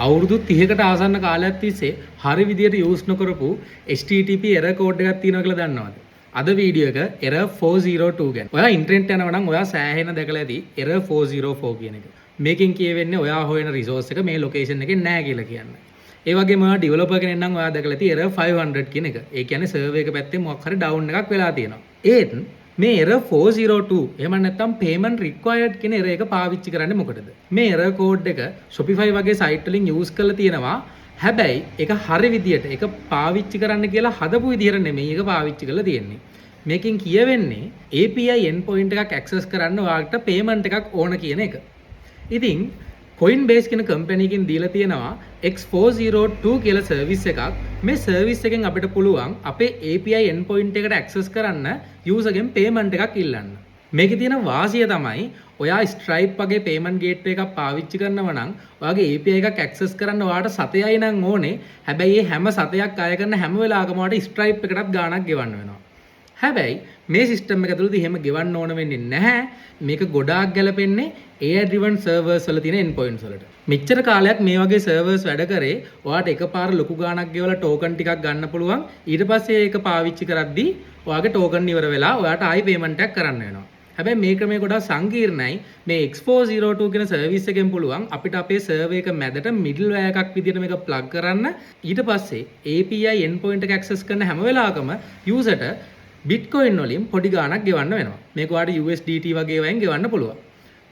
අවුරුදු 30කට ආසන්න කාලයක් තිස්සේ හරි විදියට යූස් නොකරපු HTTP error code එකක් තියෙනවා කියලා දන්නවද? අද වීඩියෝ එක error 402 ගැන. ඔයා ඉන්ටර්නෙට් යනවා නම් ඔයා සෑහෙන දැකලා ඇති error 404 කියන එක. මේකෙන් කියවෙන්නේ ඔයා හොයන රිසෝස් එක මේ ලොකේෂන් එකේ නැහැ කියලා කියන්නේ. ඒ වගේම ඔයා ඩෙවලොපර් කෙනෙක් නම් ඔයා දැකලා ඇති error 500 කියන එක. ඒ කියන්නේ සර්වර් එක පැත්තේ මොකක් හරි ඩවුන් එකක් වෙලා තියෙනවා. ඒත් මේ error 402 එහෙම නැත්නම් payment required කියන error එක පාවිච්චි කරන්නේ මොකටද? මේ error code එක Shopify වගේ site වලින් use කරලා තියෙනවා. හැබැයි ඒක හරි විදියට ඒක පාවිච්චි කරන්න කියලා හදපු විදියට නෙමෙයි ඒක පාවිච්චි කරලා තියෙන්නේ. මේකෙන් කියවෙන්නේ API endpoint එකක් access කරන්න ඔයාලට payment එකක් ඕන කියන එක. ඉතින් Coinbase කියන කම්පැනි එකෙන් දීලා තියෙනවා X402 කියලා සර්විස් එකක්. මේ සර්විස් එකෙන් අපිට පුළුවන් අපේ API endpoint එකට access කරන්න user ගෙන් payment එකක් ඉල්ලන්න. මේකේ තියෙන වාසිය තමයි ඔයා Stripe වගේ payment gateway එකක් පාවිච්චි කරනවා නම් ඔයාගේ API එකක් access කරන්න ඔයාට සතයයි නම් ඕනේ. හැබැයි මේ හැම සතයක් අය කරන හැම වෙලාවකම ඔයාට Stripe එකටත් ගාණක් ගෙවන්න වෙනවා. හැබැයි මේ සිස්ටම් එක ඇතුළතදී එහෙම ගෙවන්න ඕන වෙන්නේ නැහැ. මේක ගොඩාක් ගැලපෙන්නේ AI driven servers වල තියෙන endpoints වලට. මෙච්චර කාලයක් මේ වගේ servers වැඩ කරේ ඔයාට එකපාර ලොකු ගාණක් ගෙවලා token ටිකක් ගන්න පුළුවන්. ඊට පස්සේ ඒක පාවිච්චි කරද්දී ඔයාගේ token ඉවර වෙලා ඔයාට ආයි payment එකක් කරන්න වෙනවා. හැබැයි මේ ක්‍රමය ගොඩාක් සංකීර්ණයි. මේ X402 කියන සර්විස් එකෙන් පුළුවන් අපිට අපේ සර්වර් එක මැදට middleware එකක් විදියට මේක plug කරන්න. ඊට පස්සේ API endpoint එක access කරන හැම වෙලාවකම user ට Bitcoin වලින් පොඩි ගාණක් ගෙවන්න වෙනවා. මේක ඔයාලට USDT වගේ වයින් ගෙවන්න පුළුවන්.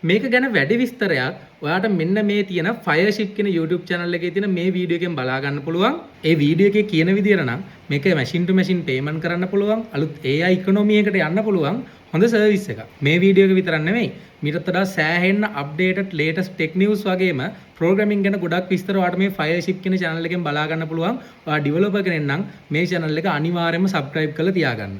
මේක ගැන වැඩි විස්තරයක් ඔයාට මෙන්න මේ තියෙන Fireship කියන YouTube channel එකේ තියෙන මේ වීඩියෝ එකෙන් බලා ගන්න පුළුවන්. ඒ වීඩියෝ එකේ කියන විදියට නම් මේක machine to machine payment කරන්න පුළුවන්. අලුත් AI economy එකට යන්න පුළුවන් හොඳ සර්විස් එකක්. මේ වීඩියෝ එක විතරක් නෙමෙයි. මීටත් වඩා සෑහෙන්න updated latest tech news වගේම programming ගැන ගොඩක් විස්තර ඔයාට මේ Fireship කියන channel එකෙන් බලා ගන්න පුළුවන්. ඔයා developer කෙනෙක් නම් මේ channel එක අනිවාර්යයෙන්ම subscribe කරලා තියාගන්න.